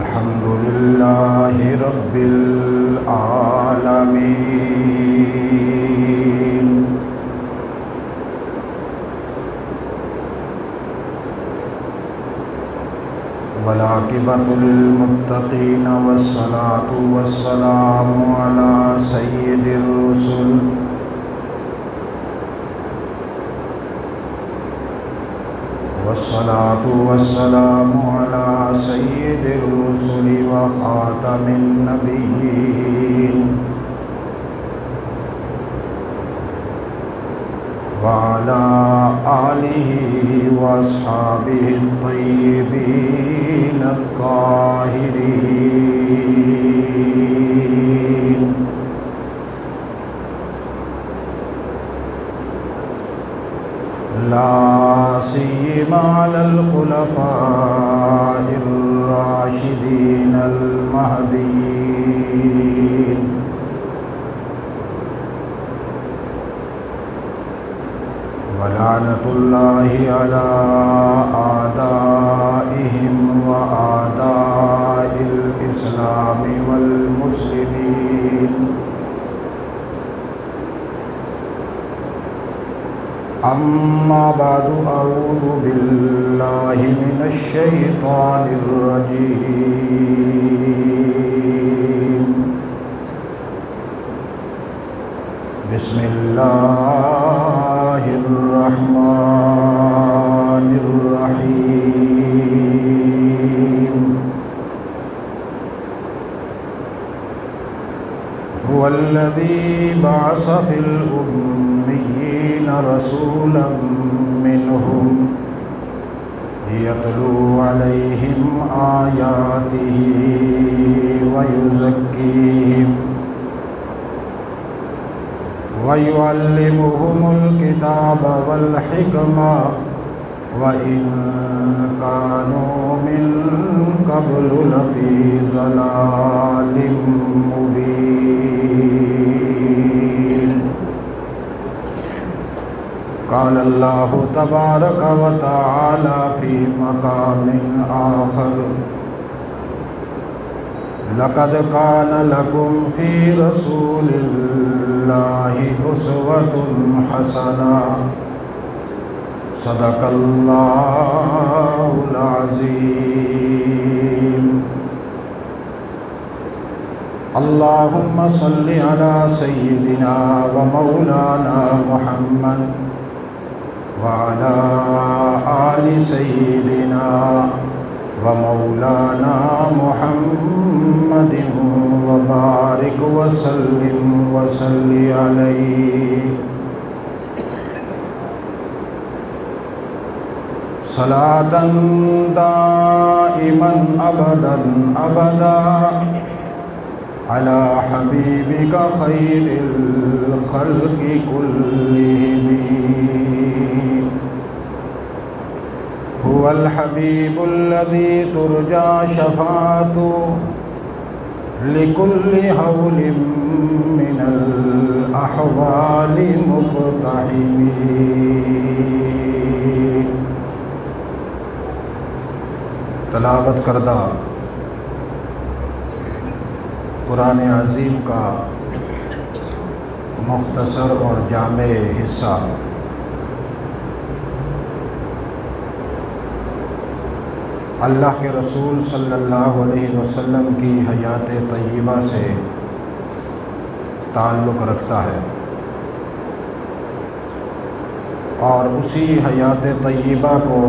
الحمد لله رب العالمين والعاقبة للمتقين والصلاة والسلام على سيد الرسل والصلاة والسلام على سيد الرسل وخاتم النبيين وعلى آله وأصحابه الطيبين الطاهرين لا سيما على الخلفاء الراشدين المهديين ولعنة الله على أعدائهم وأعداء الإسلام والمسلمين أما بعد أعوذ بالله من الشيطان الرجيم بسم الله الرحمن الرحيم هو الذي بعث في الأميين رسولا منهم يتلو عليهم آياته ويزكيهم ويعلمهم الكتاب والحكمة وإن كانوا من قبل لفي ضلال مبين قال الله تبارك وتعالى في مقام آخر لقد كان لكم في رسول الله أسوة حسنة صدق الله العظيم اللهم صل على سيدنا ومولانا محمد وعلى آل سيدنا ومولانا محمد وبارك وسلم وصل عليه صلاة دائما أبدا أبدا على حبيبك خير الخلق كلهم هو الحبيب الذي ترجى شفاعته لكل حول من الأحوال مقتحم تلاوت کردہ قرآن عظیم کا مختصر اور جامع حصہ اللہ کے رسول صلی اللہ علیہ وسلم کی حیات طیبہ سے تعلق رکھتا ہے اور اسی حیات طیبہ کو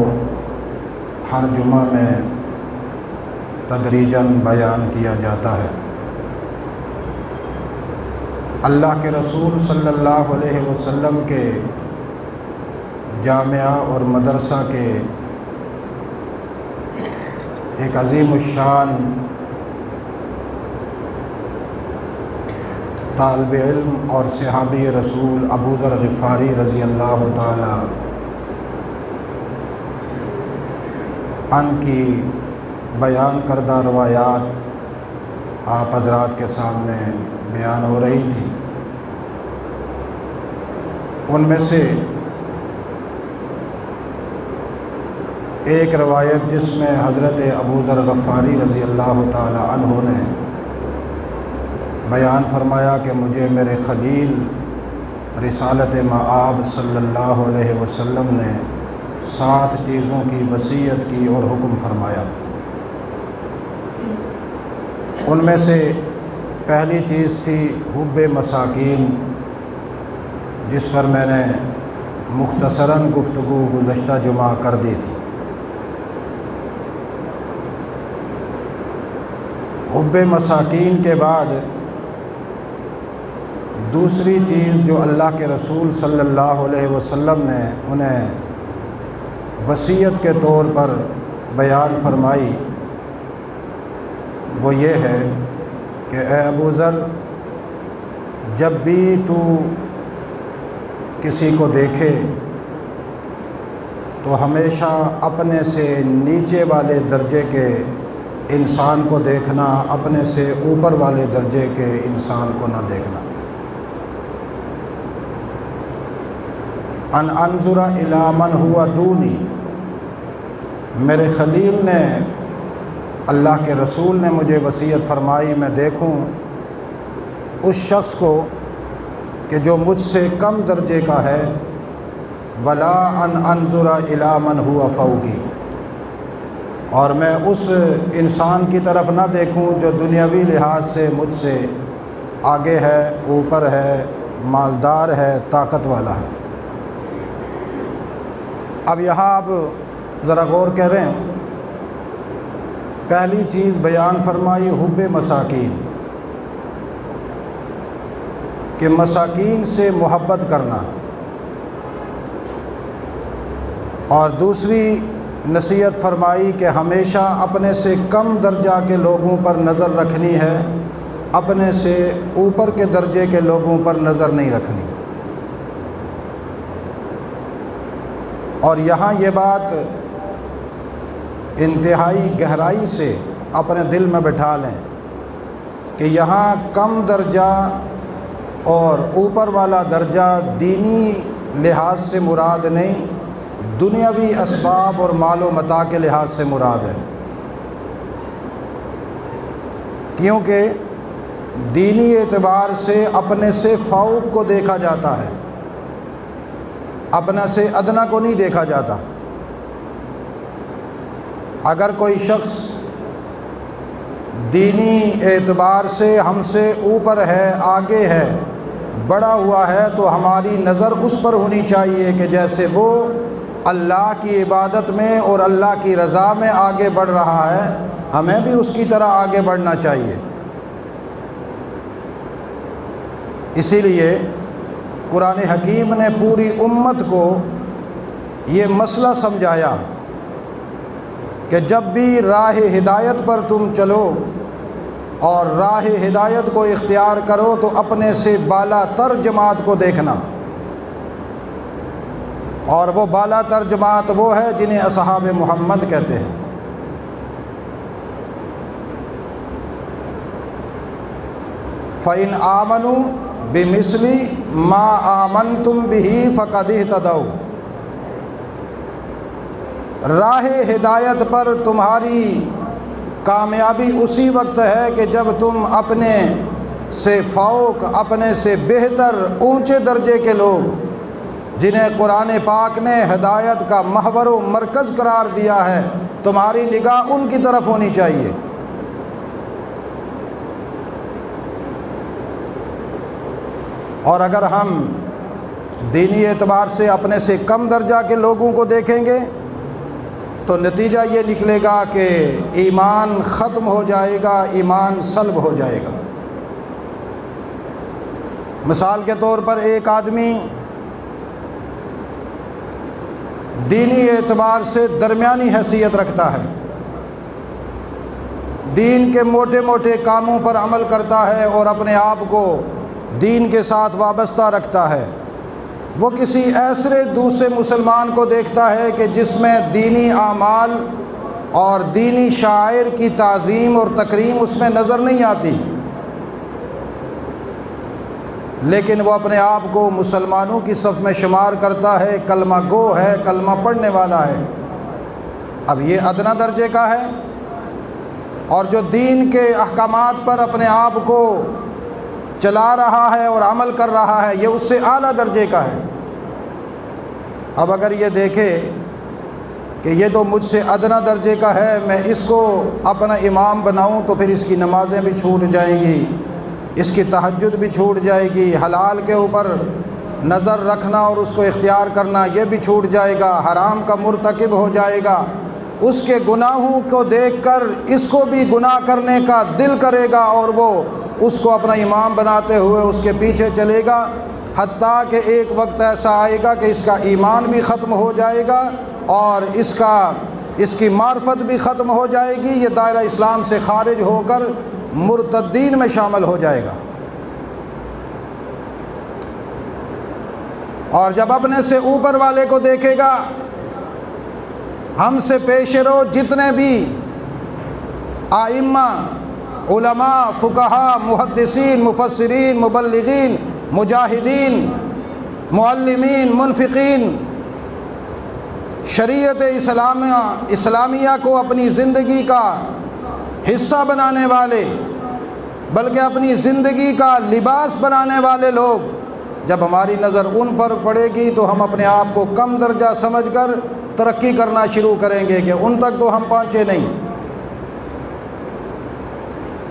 ہر جمعہ میں تدریجاً بیان کیا جاتا ہے۔ اللہ کے رسول صلی اللہ علیہ وسلم کے جامعہ اور مدرسہ کے ایک عظیم الشان طالب علم اور صحابی رسول ابو ذر غفاری رضی اللہ تعالی عنہ کی بیان کردہ روایات آپ حضرات کے سامنے بیان ہو رہی تھی۔ ان میں سے ایک روایت جس میں حضرت ابو ذر غفاری رضی اللہ تعالی عنہ نے بیان فرمایا کہ مجھے میرے خلیل رسالت مآب صلی اللہ علیہ وسلم نے 7 چیزوں کی وصیت کی اور حکم فرمایا۔ ان میں سے پہلی چیز تھی حب مساکین، جس پر میں نے مختصراً گفتگو گزشتہ جمعہ کر دی تھی۔ حب مساکین کے بعد دوسری چیز جو اللہ کے رسول صلی اللہ علیہ وسلم نے انہیں وصیت کے طور پر بیان فرمائی وہ یہ ہے کہ اے ابو ذر، جب بھی تو کسی کو دیکھے تو ہمیشہ اپنے سے نیچے والے درجے کے انسان کو دیکھنا، اپنے سے اوپر والے درجے کے انسان کو نہ دیکھنا۔ ان انظر الی من هو دونی، میرے خلیل نے، اللہ کے رسول نے مجھے وصیت فرمائی میں دیکھوں اس شخص کو کہ جو مجھ سے کم درجے کا ہے، ولا ان انظر الی من هو فوقی، اور میں اس انسان کی طرف نہ دیکھوں جو دنیاوی لحاظ سے مجھ سے آگے ہے، اوپر ہے، مالدار ہے، طاقت والا ہے۔ اب یہاں آپ ذرا غور کریں، پہلی چیز بیان فرمائی حب مساکین، کہ مساکین سے محبت کرنا، اور دوسری نصیحت فرمائی کہ ہمیشہ اپنے سے کم درجہ کے لوگوں پر نظر رکھنی ہے، اپنے سے اوپر کے درجے کے لوگوں پر نظر نہیں رکھنی۔ اور یہاں یہ بات انتہائی گہرائی سے اپنے دل میں بٹھا لیں کہ یہاں کم درجہ اور اوپر والا درجہ دینی لحاظ سے مراد نہیں، دنیاوی اسباب اور مال و متاع کے لحاظ سے مراد ہے، کیونکہ دینی اعتبار سے اپنے سے فوق کو دیکھا جاتا ہے، اپنا سے ادنا کو نہیں دیکھا جاتا۔ اگر کوئی شخص دینی اعتبار سے ہم سے اوپر ہے، آگے ہے، بڑا ہوا ہے، تو ہماری نظر اس پر ہونی چاہیے کہ جیسے وہ اللہ کی عبادت میں اور اللہ کی رضا میں آگے بڑھ رہا ہے، ہمیں بھی اس کی طرح آگے بڑھنا چاہیے۔ اسی لیے قرآن حکیم نے پوری امت کو یہ مسئلہ سمجھایا کہ جب بھی راہ ہدایت پر تم چلو اور راہ ہدایت کو اختیار کرو تو اپنے سے بالا تر جماعت کو دیکھنا، اور وہ بالا تر جماعت وہ ہے جنہیں اصحاب محمد کہتے ہیں۔ فَإِنْ آمَنُوا بِمِثْلِ مَا آمَنْتُمْ بِهِ فَقَدِ اهْتَدَوْا، راہ ہدایت پر تمہاری کامیابی اسی وقت ہے کہ جب تم اپنے سے فوق، اپنے سے بہتر، اونچے درجے کے لوگ جنہیں قرآن پاک نے ہدایت کا محور و مرکز قرار دیا ہے، تمہاری نگاہ ان کی طرف ہونی چاہیے۔ اور اگر ہم دینی اعتبار سے اپنے سے کم درجہ کے لوگوں کو دیکھیں گے تو نتیجہ یہ نکلے گا کہ ایمان ختم ہو جائے گا، ایمان سلب ہو جائے گا۔ مثال کے طور پر ایک آدمی دینی اعتبار سے درمیانی حیثیت رکھتا ہے، دین کے موٹے موٹے کاموں پر عمل کرتا ہے اور اپنے آپ کو دین کے ساتھ وابستہ رکھتا ہے، وہ کسی ایسے دوسرے مسلمان کو دیکھتا ہے کہ جس میں دینی اعمال اور دینی شاعر کی تعظیم اور تکریم اس میں نظر نہیں آتی، لیکن وہ اپنے آپ کو مسلمانوں کی صف میں شمار کرتا ہے، کلمہ گو ہے، کلمہ پڑھنے والا ہے، اب یہ ادنا درجے کا ہے، اور جو دین کے احکامات پر اپنے آپ کو چلا رہا ہے اور عمل کر رہا ہے یہ اس سے اعلیٰ درجے کا ہے۔ اب اگر یہ دیکھے کہ یہ تو مجھ سے ادنا درجے کا ہے، میں اس کو اپنا امام بناؤں تو پھر اس کی نمازیں بھی چھوٹ جائیں گی، اس کی تہجد بھی چھوٹ جائے گی، حلال کے اوپر نظر رکھنا اور اس کو اختیار کرنا یہ بھی چھوٹ جائے گا، حرام کا مرتکب ہو جائے گا، اس کے گناہوں کو دیکھ کر اس کو بھی گناہ کرنے کا دل کرے گا اور وہ اس کو اپنا امام بناتے ہوئے اس کے پیچھے چلے گا، حتیٰ کہ ایک وقت ایسا آئے گا کہ اس کا ایمان بھی ختم ہو جائے گا اور اس کی معرفت بھی ختم ہو جائے گی، یہ دائرہ اسلام سے خارج ہو کر مرتدین میں شامل ہو جائے گا۔ اور جب اپنے سے اوپر والے کو دیکھے گا، ہم سے پیش رو جتنے بھی ائمہ، علماء، فقہاء، محدثین، مفسرین، مبلغین، مجاہدین، معلمین، منفقین، شریعت اسلامیہ کو اپنی زندگی کا حصہ بنانے والے، بلکہ اپنی زندگی کا لباس بنانے والے لوگ، جب ہماری نظر ان پر پڑے گی تو ہم اپنے آپ کو کم درجہ سمجھ کر ترقی کرنا شروع کریں گے کہ ان تک تو ہم پہنچے نہیں۔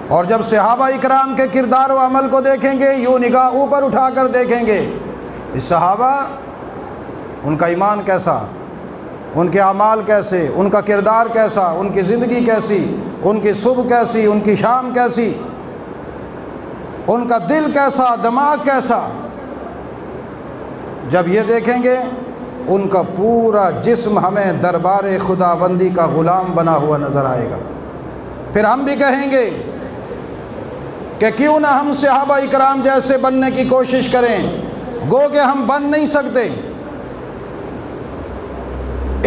اور جب صحابہ اکرام کے کردار و عمل کو دیکھیں گے، یوں نگاہ اوپر اٹھا کر دیکھیں گے، اس صحابہ ان کا ایمان کیسا، ان کے اعمال کیسے، ان کا کردار کیسا، ان کی زندگی کیسی، ان کی صبح کیسی، ان کی شام کیسی، ان کا دل کیسا، دماغ کیسا۔ جب یہ دیکھیں گے ان کا پورا جسم ہمیں دربار خداوندی کا غلام بنا ہوا نظر آئے گا۔ پھر ہم بھی کہیں گے کہ کیوں نہ ہم صحابہ اکرام جیسے بننے کی کوشش کریں، گو کہ ہم بن نہیں سکتے،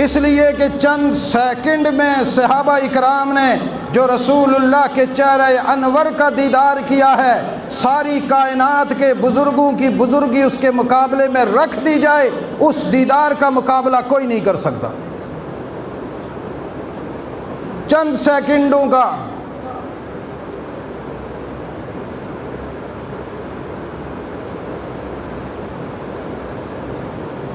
اس لیے کہ چند سیکنڈ میں صحابہ اکرام نے جو رسول اللہ کے چہرہ انور کا دیدار کیا ہے، ساری کائنات کے بزرگوں کی بزرگی اس کے مقابلے میں رکھ دی جائے، اس دیدار کا مقابلہ کوئی نہیں کر سکتا۔ چند سیکنڈوں کا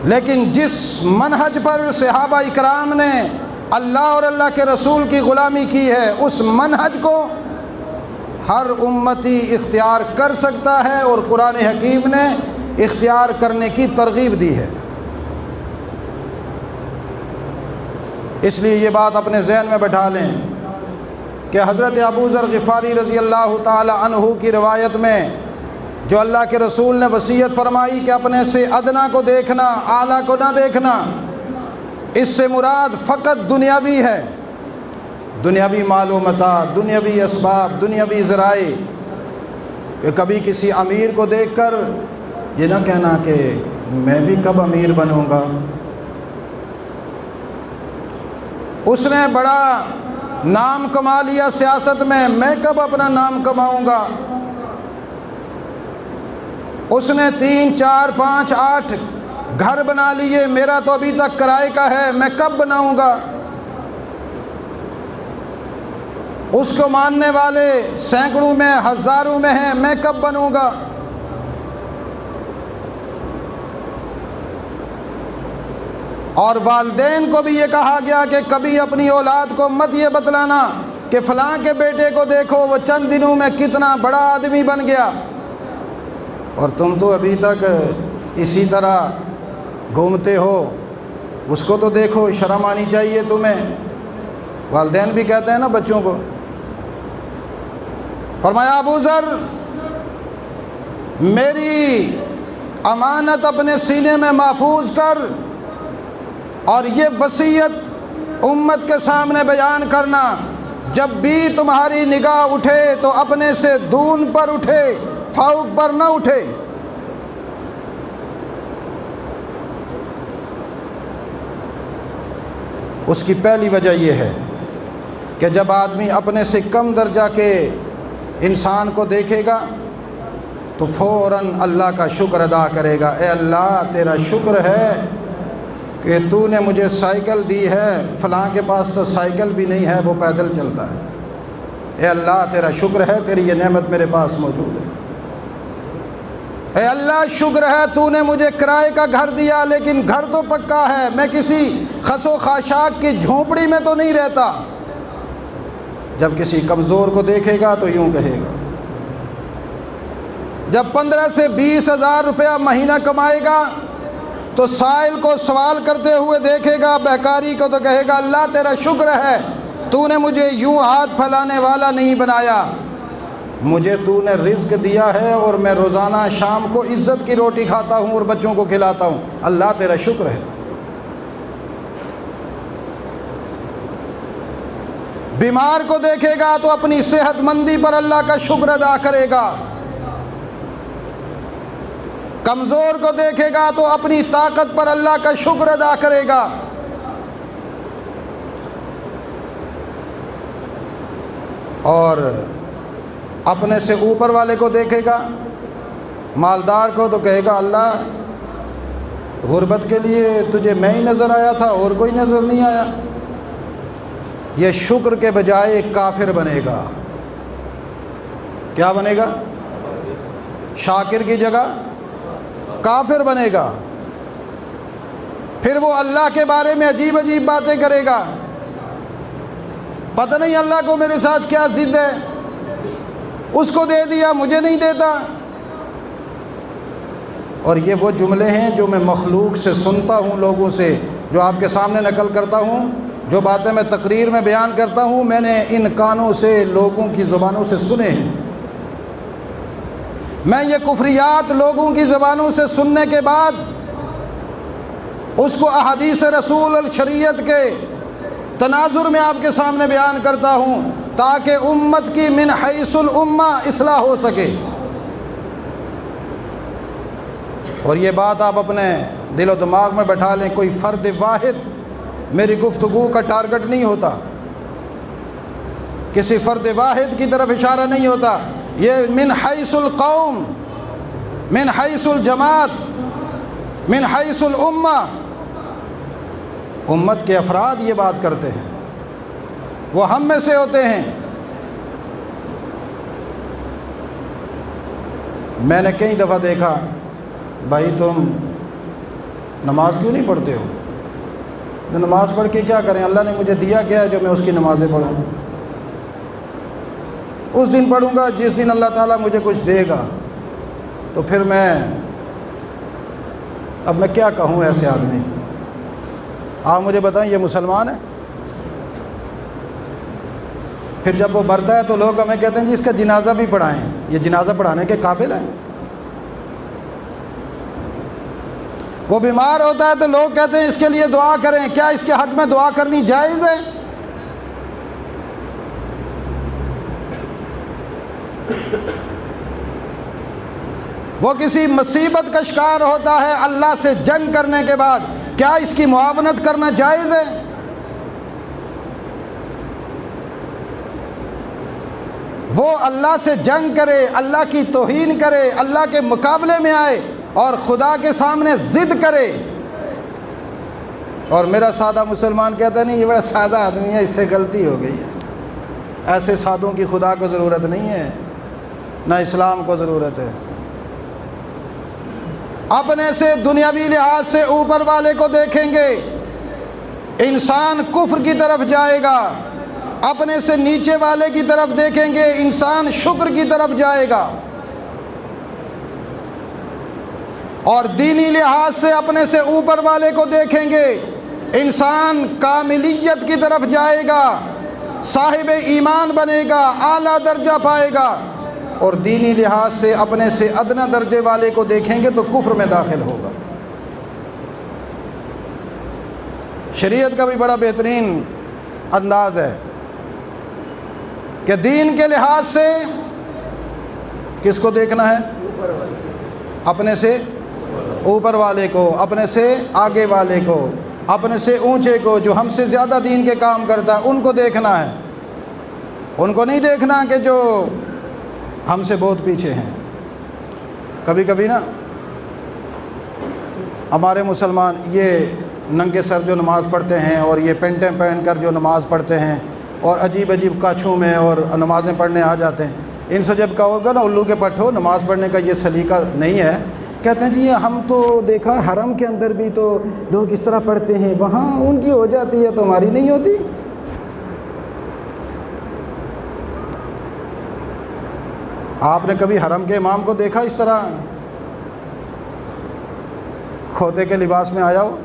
لیکن جس منہج پر صحابہ اکرام نے اللہ اور اللہ کے رسول کی غلامی کی ہے، اس منہج کو ہر امتی اختیار کر سکتا ہے اور قرآن حکیم نے اختیار کرنے کی ترغیب دی ہے۔ اس لیے یہ بات اپنے ذہن میں بٹھا لیں کہ حضرت ابو ذر غفاری رضی اللہ تعالی عنہ کی روایت میں جو اللہ کے رسول نے وصیت فرمائی کہ اپنے سے ادنا کو دیکھنا، اعلیٰ کو نہ دیکھنا، اس سے مراد فقط دنیاوی ہے، دنیاوی معلومات، دنیاوی اسباب، دنیاوی ذرائع، کہ کبھی کسی امیر کو دیکھ کر یہ نہ کہنا کہ میں بھی کب امیر بنوں گا، اس نے بڑا نام کما لیا سیاست میں کب اپنا نام کماؤں گا، اس نے 3، 4، 5، 8 گھر بنا لیے، میرا تو ابھی تک کرائے کا ہے، میں کب بناؤں گا۔ اس کو ماننے والے سینکڑوں میں، ہزاروں میں ہیں، میں کب بنوں گا۔ اور والدین کو بھی یہ کہا گیا کہ کبھی اپنی اولاد کو مت یہ بتلانا کہ فلاں کے بیٹے کو دیکھو وہ چند دنوں میں کتنا بڑا آدمی بن گیا، اور تم تو ابھی تک اسی طرح گھومتے ہو، اس کو تو دیکھو، شرم آنی چاہیے تمہیں۔ والدین بھی کہتے ہیں نا بچوں کو۔ فرمایا ابو ذر میری امانت اپنے سینے میں محفوظ کر، اور یہ وصیت امت کے سامنے بیان کرنا، جب بھی تمہاری نگاہ اٹھے تو اپنے سے دون پر اٹھے، فوق پر نہ اٹھے۔ اس کی پہلی وجہ یہ ہے کہ جب آدمی اپنے سے کم درجہ کے انسان کو دیکھے گا تو فوراً اللہ کا شکر ادا کرے گا، اے اللہ تیرا شکر ہے کہ تو نے مجھے سائیکل دی ہے، فلاں کے پاس تو سائیکل بھی نہیں ہے، وہ پیدل چلتا ہے۔ اے اللہ تیرا شکر ہے، تیری یہ نعمت میرے پاس موجود ہے۔ اے اللہ شکر ہے تو نے مجھے کرائے کا گھر دیا، لیکن گھر تو پکا ہے، میں کسی خس و خاشاک کی جھونپڑی میں تو نہیں رہتا۔ جب کسی کمزور کو دیکھے گا تو یوں کہے گا، جب 15 سے 20 ہزار روپیہ مہینہ کمائے گا تو سائل کو سوال کرتے ہوئے دیکھے گا، بہکاری کو تو کہے گا اللہ تیرا شکر ہے تو نے مجھے یوں ہاتھ پھیلانے والا نہیں بنایا، مجھے تو نے رزق دیا ہے اور میں روزانہ شام کو عزت کی روٹی کھاتا ہوں اور بچوں کو کھلاتا ہوں، اللہ تیرا شکر ہے۔ بیمار کو دیکھے گا تو اپنی صحت مندی پر اللہ کا شکر ادا کرے گا، کمزور کو دیکھے گا تو اپنی طاقت پر اللہ کا شکر ادا کرے گا۔ اور اپنے سے اوپر والے کو دیکھے گا، مالدار کو، تو کہے گا اللہ غربت کے لیے تجھے میں ہی نظر آیا تھا اور کوئی نظر نہیں آیا۔ یہ شکر کے بجائے کافر بنے گا۔ کیا بنے گا؟ شاکر کی جگہ کافر بنے گا۔ پھر وہ اللہ کے بارے میں عجیب عجیب باتیں کرے گا، پتہ نہیں اللہ کو میرے ساتھ کیا ضد ہے، اس کو دے دیا مجھے نہیں دیتا۔ اور یہ وہ جملے ہیں جو میں مخلوق سے سنتا ہوں، لوگوں سے، جو آپ کے سامنے نقل کرتا ہوں، جو باتیں میں تقریر میں بیان کرتا ہوں، میں نے ان کانوں سے لوگوں کی زبانوں سے سنے ہیں۔ میں یہ کفریات لوگوں کی زبانوں سے سننے کے بعد اس کو احادیث رسول الشریعت کے تناظر میں آپ کے سامنے بیان کرتا ہوں، تاکہ امت کی من حیث الامہ اصلاح ہو سکے۔ اور یہ بات آپ اپنے دل و دماغ میں بٹھا لیں، کوئی فرد واحد میری گفتگو کا ٹارگٹ نہیں ہوتا، کسی فرد واحد کی طرف اشارہ نہیں ہوتا، یہ من حیث القوم، من حیث الجماعت، من حیث الامہ، امت کے افراد یہ بات کرتے ہیں، وہ ہم میں سے ہوتے ہیں۔ میں نے کئی دفعہ دیکھا، بھائی تم نماز کیوں نہیں پڑھتے ہو؟ نماز پڑھ کے کیا کریں؟ اللہ نے مجھے دیا کیا ہے جو میں اس کی نمازیں پڑھوں؟ اس دن پڑھوں گا جس دن اللہ تعالیٰ مجھے کچھ دے گا، تو پھر اب میں کیا کہوں ایسے آدمی؟ آپ مجھے بتائیں، یہ مسلمان ہے؟ پھر جب وہ مرتا ہے تو لوگ ہمیں کہتے ہیں جی اس کا جنازہ بھی پڑھائیں، یہ جنازہ پڑھانے کے قابل ہے؟ وہ بیمار ہوتا ہے تو لوگ کہتے ہیں اس کے لیے دعا کریں، کیا اس کے حق میں دعا کرنی جائز ہے؟ وہ کسی مصیبت کا شکار ہوتا ہے، اللہ سے جنگ کرنے کے بعد کیا اس کی معاونت کرنا جائز ہے؟ وہ اللہ سے جنگ کرے، اللہ کی توہین کرے، اللہ کے مقابلے میں آئے اور خدا کے سامنے ضد کرے، اور میرا سادہ مسلمان کہتا ہے نہیں یہ بڑا سادہ آدمی ہے، اس سے غلطی ہو گئی ہے۔ ایسے سادوں کی خدا کو ضرورت نہیں ہے، نہ اسلام کو ضرورت ہے۔ اپنے سے دنیاوی لحاظ سے اوپر والے کو دیکھیں گے، انسان کفر کی طرف جائے گا، اپنے سے نیچے والے کی طرف دیکھیں گے، انسان شکر کی طرف جائے گا، اور دینی لحاظ سے اپنے سے اوپر والے کو دیکھیں گے، انسان کاملیت کی طرف جائے گا، صاحب ایمان بنے گا، اعلیٰ درجہ پائے گا، اور دینی لحاظ سے اپنے سے ادنا درجے والے کو دیکھیں گے تو کفر میں داخل ہوگا۔ شریعت کا بھی بڑا بہترین انداز ہے کہ دین کے لحاظ سے کس کو دیکھنا ہے؟ اپنے سے اوپر والے کو، اپنے سے آگے والے کو، اپنے سے اونچے کو، جو ہم سے زیادہ دین کے کام کرتا ہے ان کو دیکھنا ہے، ان کو نہیں دیکھنا کہ جو ہم سے بہت پیچھے ہیں۔ کبھی کبھی نا ہمارے مسلمان یہ ننگے سر جو نماز پڑھتے ہیں اور یہ پینٹیں پہن کر جو نماز پڑھتے ہیں اور عجیب عجیب کاچھوں میں اور نمازیں پڑھنے آ جاتے ہیں، ان سے جب کہو گا نا الو کے پٹھو نماز پڑھنے کا یہ سلیقہ نہیں ہے، کہتے ہیں جی یہ ہم تو دیکھا حرم کے اندر بھی تو لوگ اس طرح پڑھتے ہیں، وہاں ان کی ہو جاتی ہے تو ہماری نہیں ہوتی۔ آپ نے کبھی حرم کے امام کو دیکھا اس طرح کھوتے کے لباس میں آیا ہو؟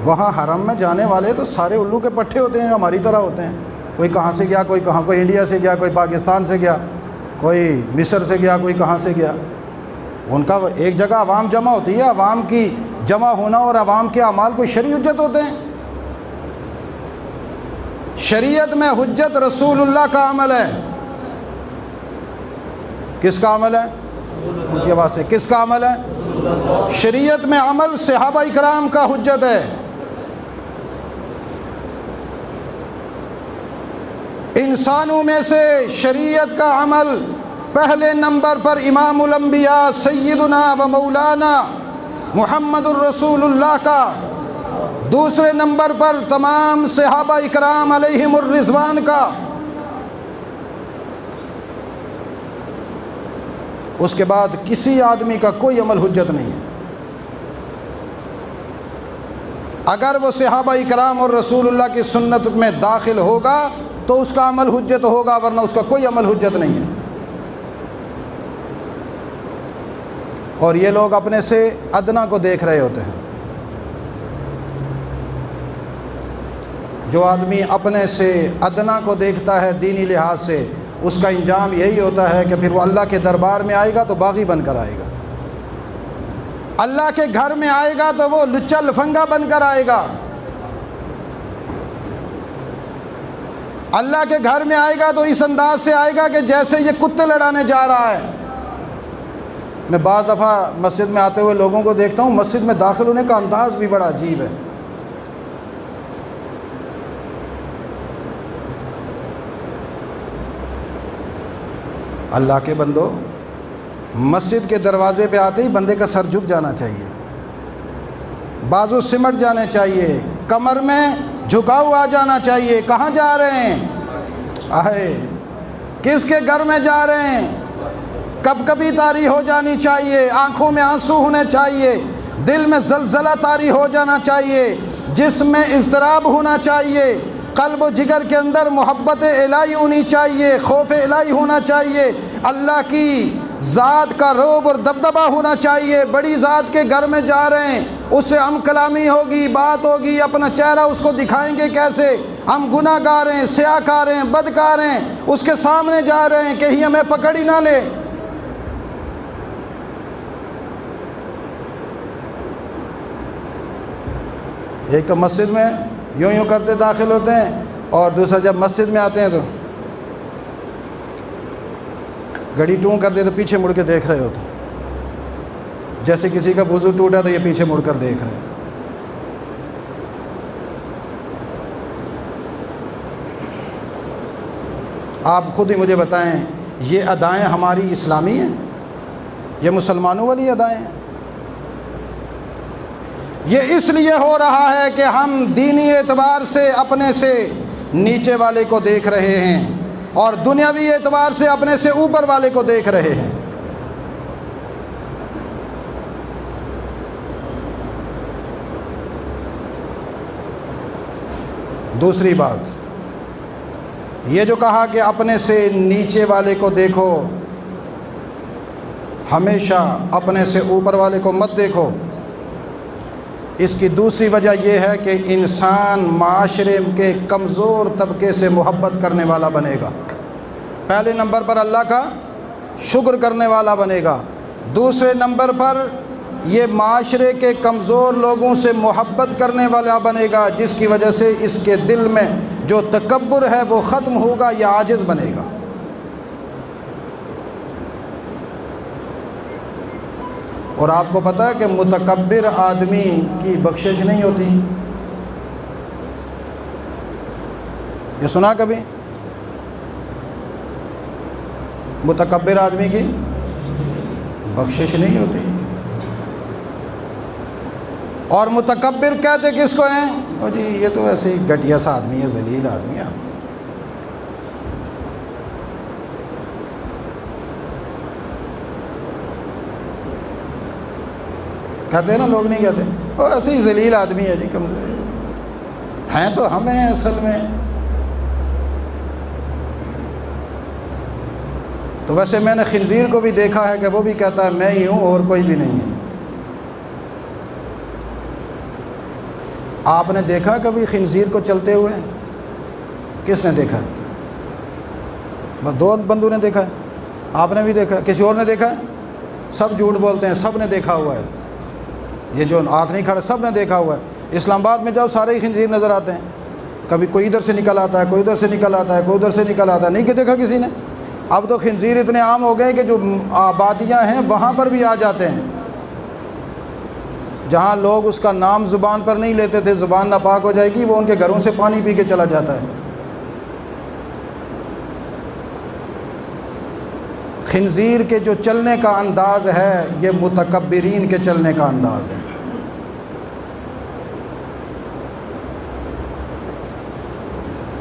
وہاں حرم میں جانے والے تو سارے الو کے پٹھے ہوتے ہیں، ہماری طرح ہوتے ہیں، کوئی کہاں سے گیا، کوئی کہاں، کوئی انڈیا سے گیا، کوئی پاکستان سے گیا، کوئی مصر سے گیا، کوئی کہاں سے گیا۔ ان کا ایک جگہ عوام جمع ہوتی ہے، عوام کی جمع ہونا اور عوام کے اعمال کوئی شرعی حجت ہوتے ہیں؟ شریعت میں حجت رسول اللہ کا عمل ہے۔ کس کا عمل ہے؟ اونچی آواز سے، کس کا عمل ہے؟ شریعت میں عمل صحابہ اکرام کا حجت ہے۔ انسانوں میں سے شریعت کا عمل پہلے نمبر پر امام الانبیاء سیدنا و مولانا محمد الرسول اللہ کا، دوسرے نمبر پر تمام صحابہ اکرام علیہم الرضوان کا، اس کے بعد کسی آدمی کا کوئی عمل حجت نہیں ہے۔ اگر وہ صحابہ اکرام اور رسول اللہ کی سنت میں داخل ہوگا تو اس کا عمل حجت ہوگا، ورنہ اس کا کوئی عمل حجت نہیں ہے۔ اور یہ لوگ اپنے سے ادنا کو دیکھ رہے ہوتے ہیں۔ جو آدمی اپنے سے ادنا کو دیکھتا ہے دینی لحاظ سے، اس کا انجام یہی ہوتا ہے کہ پھر وہ اللہ کے دربار میں آئے گا تو باغی بن کر آئے گا، اللہ کے گھر میں آئے گا تو وہ لچا لفنگا بن کر آئے گا، اللہ کے گھر میں آئے گا تو اس انداز سے آئے گا کہ جیسے یہ کتے لڑانے جا رہا ہے۔ میں بعض دفعہ مسجد میں آتے ہوئے لوگوں کو دیکھتا ہوں، مسجد میں داخل ہونے کا انداز بھی بڑا عجیب ہے۔ اللہ کے بندو، مسجد کے دروازے پہ آتے ہی بندے کا سر جھک جانا چاہیے، بازو سمٹ جانے چاہیے، کمر میں جھکاؤ آ جانا چاہیے۔ کہاں جا رہے ہیں؟ آئے کس کے گھر میں جا رہے ہیں؟ کب کبھی طاری ہو جانی چاہیے، آنکھوں میں آنسو ہونے چاہیے، دل میں زلزلہ طاری ہو جانا چاہیے، جسم میں اضطراب ہونا چاہیے، قلب و جگر کے اندر محبت الہی ہونی چاہیے، خوف الہی ہونا چاہیے، اللہ کی ذات کا رعب اور دبدبہ ہونا چاہیے۔ بڑی ذات کے گھر میں جا رہے ہیں، اس سے ہم کلامی ہوگی، بات ہوگی، اپنا چہرہ اس کو دکھائیں گے کیسے؟ ہم گناہ گار ہیں، سیاہ کار ہیں، بدکار ہیں، اس کے سامنے جا رہے ہیں، کہیں ہمیں پکڑ ہی نہ لے۔ ایک تو مسجد میں یوں یوں کرتے داخل ہوتے ہیں، اور دوسرا جب مسجد میں آتے ہیں تو گھڑی ٹوں کر دے تو پیچھے مڑ کے دیکھ رہے ہوتے ہیں، جیسے کسی کا وضو ٹوٹا تو یہ پیچھے مڑ کر دیکھ رہے ہیں۔ آپ خود ہی مجھے بتائیں، یہ ادائیں ہماری اسلامی ہیں؟ یہ مسلمانوں والی ادائیں ہیں؟ یہ اس لیے ہو رہا ہے کہ ہم دینی اعتبار سے اپنے سے نیچے والے کو دیکھ رہے ہیں اور دنیاوی اعتبار سے اپنے سے اوپر والے کو دیکھ رہے ہیں۔ دوسری بات یہ جو کہا کہ اپنے سے نیچے والے کو دیکھو، ہمیشہ اپنے سے اوپر والے کو مت دیکھو، اس کی دوسری وجہ یہ ہے کہ انسان معاشرے کے کمزور طبقے سے محبت کرنے والا بنے گا۔ پہلے نمبر پر اللہ کا شکر کرنے والا بنے گا، دوسرے نمبر پر یہ معاشرے کے کمزور لوگوں سے محبت کرنے والا بنے گا، جس کی وجہ سے اس کے دل میں جو تکبر ہے وہ ختم ہوگا، یا عاجز بنے گا۔ اور آپ کو پتہ ہے کہ متکبر آدمی کی بخشش نہیں ہوتی؟ یہ سنا کبھی؟ متکبر آدمی کی بخشش نہیں ہوتی۔ اور متکبر کہتے کس کو ہیں؟ او جی یہ تو ایسے ہی گھٹیا سا آدمی ہے، ذلیل آدمی ہے. کہتے ہیں نا، لوگ نہیں کہتے وہ ایسے ہی ذلیل آدمی ہے جی، کمزور ہیں تو ہم ہیں اصل میں. تو ویسے میں نے خنزیر کو بھی دیکھا ہے کہ وہ بھی کہتا ہے میں ہی ہوں اور کوئی بھی نہیں ہے. آپ نے دیکھا کبھی خنزیر کو چلتے ہوئے؟ کس نے دیکھا ہے؟ بس دو بندوں نے دیکھا ہے. آپ نے بھی دیکھا ہے؟ کسی اور نے دیکھا ہے؟ سب جھوٹ بولتے ہیں، سب نے دیکھا ہوا ہے. یہ جو ہاتھ نہیں کھڑا سب نے دیکھا ہوا ہے. اسلام آباد میں جاؤ سارے ہی خنزیر نظر آتے ہیں. کبھی کوئی ادھر سے نکل آتا ہے، کوئی ادھر سے نکل آتا ہے، کوئی ادھر سے نکل آتا ہے. نہیں کہ دیکھا کسی نے؟ اب تو خنزیر اتنے عام ہو گئے کہ جو آبادیاں ہیں وہاں پر بھی آ جاتے ہیں. جہاں لوگ اس کا نام زبان پر نہیں لیتے تھے، زبان ناپاک ہو جائے گی، وہ ان کے گھروں سے پانی پی کے چلا جاتا ہے. خنزیر کے جو چلنے کا انداز ہے یہ متکبرین کے چلنے کا انداز ہے.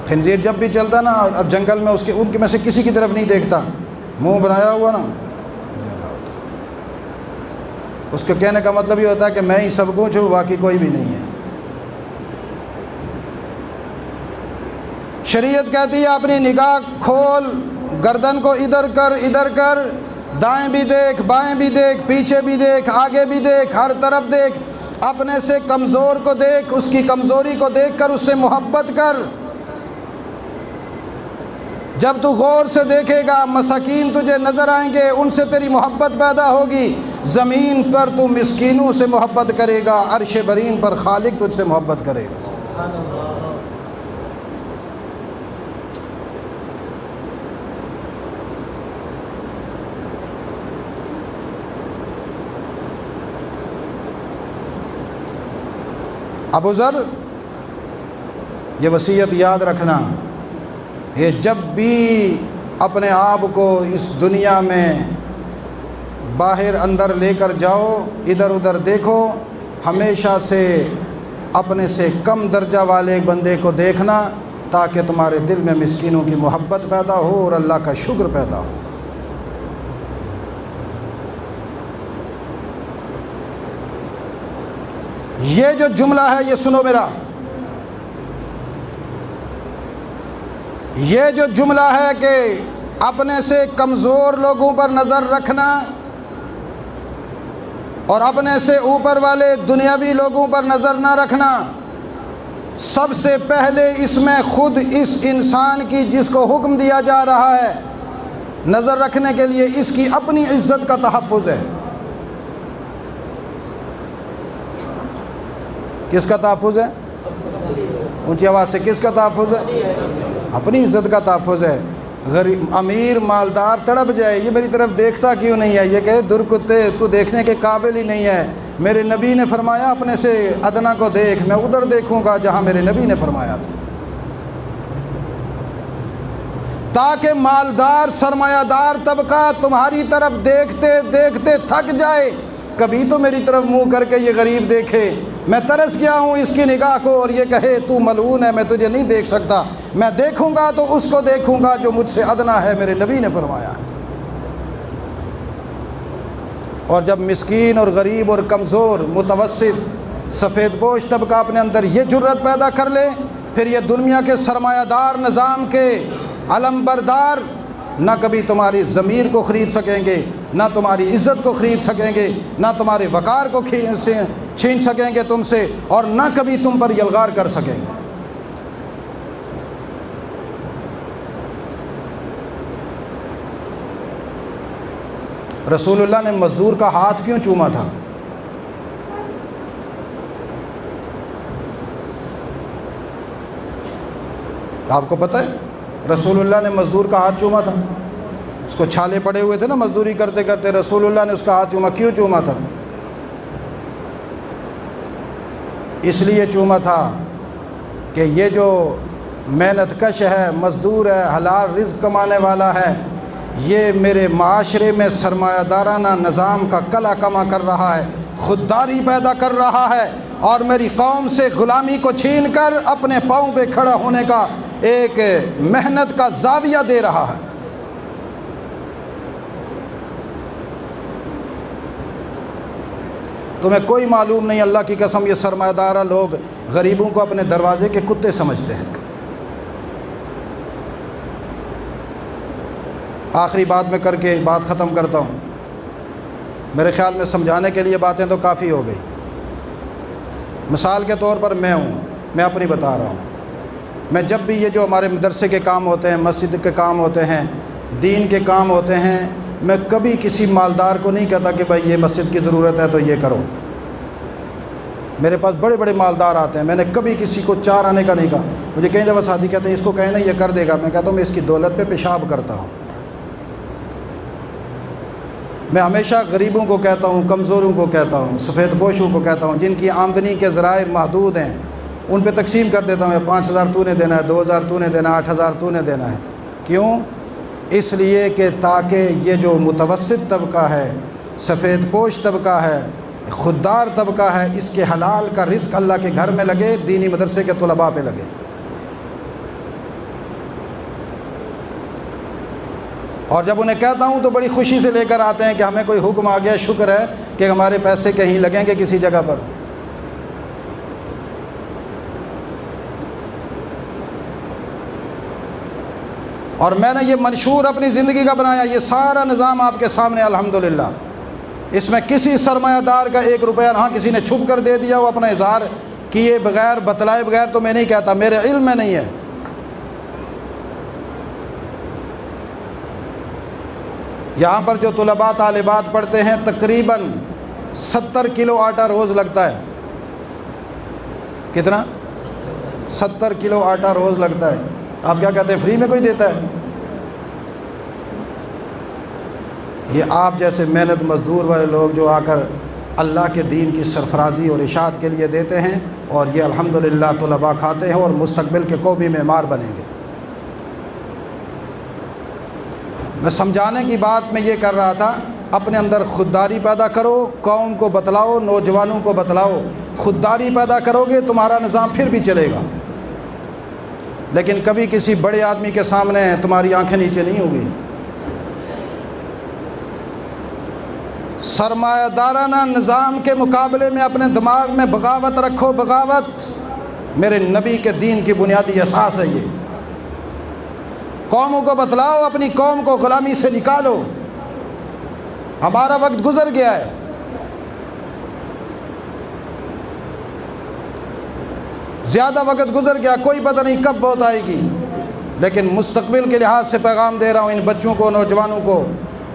خنزیر جب بھی چلتا نا، اب جنگل میں ان کے میں سے کسی کی طرف نہیں دیکھتا، منہ بنایا ہوا نا، اس کے کہنے کا مطلب یہ ہوتا ہے کہ میں ہی سب کچھ ہوں، باقی کوئی بھی نہیں ہے. شریعت کہتی ہے اپنی نگاہ کھول، گردن کو ادھر کر، دائیں بھی دیکھ، بائیں بھی دیکھ، پیچھے بھی دیکھ، آگے بھی دیکھ، ہر طرف دیکھ. اپنے سے کمزور کو دیکھ، اس کی کمزوری کو دیکھ کر اس سے محبت کر. جب تو غور سے دیکھے گا مساکین تجھے نظر آئیں گے، ان سے تیری محبت پیدا ہوگی. زمین پر تو مسکینوں سے محبت کرے گا، عرش برین پر خالق تجھ سے محبت کرے گا. ابو ذر، یہ وصیت یاد رکھنا، یہ جب بھی اپنے آپ کو اس دنیا میں باہر اندر لے کر جاؤ، ادھر ادھر دیکھو، ہمیشہ سے اپنے سے کم درجہ والے ایک بندے کو دیکھنا، تاکہ تمہارے دل میں مسکینوں کی محبت پیدا ہو اور اللہ کا شکر پیدا ہو. یہ جو جملہ ہے یہ سنو میرا، یہ جو جملہ ہے کہ اپنے سے کمزور لوگوں پر نظر رکھنا اور اپنے سے اوپر والے دنیاوی لوگوں پر نظر نہ رکھنا، سب سے پہلے اس میں خود اس انسان کی جس کو حکم دیا جا رہا ہے نظر رکھنے کے لیے، اس کی اپنی عزت کا تحفظ ہے. کس کا تحفظ ہے؟ اونچی آواز سے، کس کا تحفظ ہے؟ اپنی عزت کا تحفظ ہے. غریب امیر مالدار تڑپ جائے، یہ میری طرف دیکھتا کیوں نہیں ہے، یہ کہے در کتے تو دیکھنے کے قابل ہی نہیں ہے. میرے نبی نے فرمایا اپنے سے ادنا کو دیکھ، میں ادھر دیکھوں گا جہاں میرے نبی نے فرمایا تھا. تاکہ مالدار سرمایہ دار طبقہ تمہاری طرف دیکھتے دیکھتے تھک جائے، کبھی تو میری طرف منہ کر کے یہ غریب دیکھے، میں ترس گیا ہوں اس کی نگاہ کو، اور یہ کہے تو ملعون ہے، میں تجھے نہیں دیکھ سکتا، میں دیکھوں گا تو اس کو دیکھوں گا جو مجھ سے ادنا ہے، میرے نبی نے فرمایا. اور جب مسکین اور غریب اور کمزور، متوسط، سفید پوش طبقہ اپنے اندر یہ جرت پیدا کر لے، پھر یہ دنیا کے سرمایہ دار نظام کے علم بردار نہ کبھی تمہاری ضمیر کو خرید سکیں گے، نہ تمہاری عزت کو خرید سکیں گے، نہ تمہارے وقار کو چھین سکیں گے تم سے، اور نہ کبھی تم پر یلغار کر سکیں گے. رسول اللہ نے مزدور کا ہاتھ کیوں چوما تھا؟ آپ کو پتہ ہے رسول اللہ نے مزدور کا ہاتھ چوما تھا؟ اس کو چھالے پڑے ہوئے تھے نا مزدوری کرتے کرتے، رسول اللہ نے اس کا ہاتھ چوما. کیوں چوما تھا؟ اس لیے چوما تھا کہ یہ جو محنت کش ہے، مزدور ہے، حلال رزق کمانے والا ہے، یہ میرے معاشرے میں سرمایہ دارانہ نظام کا کلا کما کر رہا ہے، خودداری پیدا کر رہا ہے، اور میری قوم سے غلامی کو چھین کر اپنے پاؤں پہ کھڑا ہونے کا ایک محنت کا زاویہ دے رہا ہے۔ تمہیں کوئی معلوم نہیں، اللہ کی قسم، یہ سرمایہ دارہ لوگ غریبوں کو اپنے دروازے کے کتے سمجھتے ہیں۔ آخری بات میں کر کے بات ختم کرتا ہوں۔ میرے خیال میں سمجھانے کے لیے باتیں تو کافی ہو گئی۔ مثال کے طور پر میں اپنی بتا رہا ہوں۔ میں جب بھی یہ جو ہمارے مدرسے کے کام ہوتے ہیں، مسجد کے کام ہوتے ہیں، دین کے کام ہوتے ہیں، میں کبھی کسی مالدار کو نہیں کہتا کہ بھائی یہ مسجد کی ضرورت ہے تو یہ کرو۔ میرے پاس بڑے بڑے مالدار آتے ہیں، میں نے کبھی کسی کو 4 آنے کا نہیں کہا۔ مجھے کئی دفعہ ساتھی کہتے ہیں اس کو کہنا یہ کر دے گا، میں کہتا ہوں میں اس کی دولت پہ پیشاب کرتا ہوں۔ میں ہمیشہ غریبوں کو کہتا ہوں، کمزوروں کو کہتا ہوں، سفید پوشوں کو کہتا ہوں، جن کی آمدنی کے ذرائع محدود ہیں، ان پہ تقسیم کر دیتا ہوں، 5,000 تو نے دینا ہے، 2,000 تو نے دینا ہے، 8,000 تو نے دینا ہے۔ کیوں؟ اس لیے کہ تاکہ یہ جو متوسط طبقہ ہے، سفید پوش طبقہ ہے، خوددار طبقہ ہے، اس کے حلال کا رزق اللہ کے گھر میں لگے، دینی مدرسے کے طلباء پہ لگے۔ اور جب انہیں کہتا ہوں تو بڑی خوشی سے لے کر آتے ہیں کہ ہمیں کوئی حکم آ گیا، شکر ہے کہ ہمارے پیسے کہیں لگیں گے کسی جگہ پر۔ اور میں نے یہ منشور اپنی زندگی کا بنایا، یہ سارا نظام آپ کے سامنے الحمدللہ۔ اس میں کسی سرمایہ دار کا 1 روپیہ، ہاں کسی نے چھپ کر دے دیا، وہ اپنا اظہار کیے بغیر، بتلائے بغیر تو میں نہیں کہتا، میرے علم میں نہیں ہے۔ یہاں پر جو طلباء طالبات پڑھتے ہیں تقریباً 70 کلو آٹا روز لگتا ہے۔ کتنا؟ 70 کلو آٹا روز لگتا ہے۔ آپ کیا کہتے ہیں فری میں کوئی دیتا ہے؟ یہ آپ جیسے محنت مزدور والے لوگ جو آ کر اللہ کے دین کی سرفرازی اور اشاعت کے لیے دیتے ہیں، اور یہ الحمدللہ طلباء کھاتے ہیں اور مستقبل کے قومی معمار بنیں گے۔ میں سمجھانے کی بات میں یہ کر رہا تھا، اپنے اندر خودداری پیدا کرو، قوم کو بتلاؤ، نوجوانوں کو بتلاؤ۔ خودداری پیدا کرو گے تمہارا نظام پھر بھی چلے گا، لیکن کبھی کسی بڑے آدمی کے سامنے تمہاری آنکھیں نیچے نہیں ہوگی۔ سرمایہ دارانہ نظام کے مقابلے میں اپنے دماغ میں بغاوت رکھو، بغاوت میرے نبی کے دین کی بنیادی اساس ہے۔ یہ قوموں کو بتلاؤ، اپنی قوم کو غلامی سے نکالو۔ ہمارا وقت گزر گیا ہے، زیادہ وقت گزر گیا، کوئی پتہ نہیں کب بہت آئے گی، لیکن مستقبل کے لحاظ سے پیغام دے رہا ہوں ان بچوں کو، نوجوانوں کو،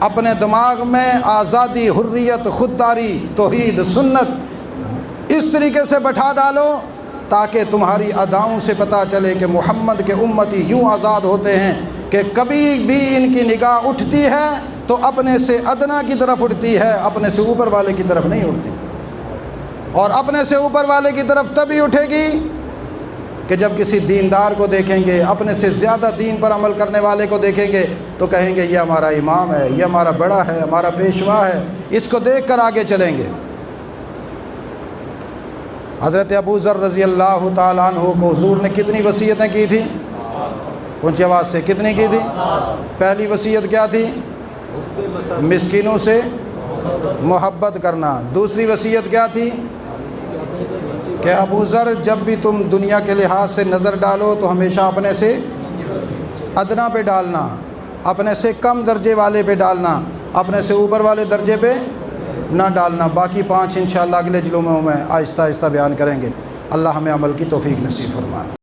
اپنے دماغ میں آزادی، حریت، خودداری، توحید، سنت اس طریقے سے بٹھا ڈالو تاکہ تمہاری اداؤں سے پتہ چلے کہ محمد کے امتی یوں آزاد ہوتے ہیں کہ کبھی بھی ان کی نگاہ اٹھتی ہے تو اپنے سے ادنا کی طرف اٹھتی ہے، اپنے سے اوپر والے کی طرف نہیں اٹھتی۔ اور اپنے سے اوپر والے کی طرف تبھی اٹھے گی کہ جب کسی دیندار کو دیکھیں گے، اپنے سے زیادہ دین پر عمل کرنے والے کو دیکھیں گے تو کہیں گے یہ ہمارا امام ہے، یہ ہمارا بڑا ہے، ہمارا پیشوا ہے، اس کو دیکھ کر آگے چلیں گے۔ حضرت ابو ذر رضی اللہ تعالیٰ عنہ کو حضور نے کتنی وصیتیں کی تھیں؟ اونچی آواز سے کتنی کی تھی؟ پہلی وصیت کیا تھی؟ مسکینوں سے محبت کرنا۔ دوسری وصیت کیا تھی؟ کہ ابو ذر جب بھی تم دنیا کے لحاظ سے نظر ڈالو تو ہمیشہ اپنے سے ادنا پہ ڈالنا، اپنے سے کم درجے والے پہ ڈالنا، اپنے سے اوپر والے درجے پہ نہ ڈالنا۔ باقی 5 انشاءاللہ اگلے جلوموں میں آہستہ آہستہ بیان کریں گے۔ اللہ ہمیں عمل کی توفیق نصیب فرمائے۔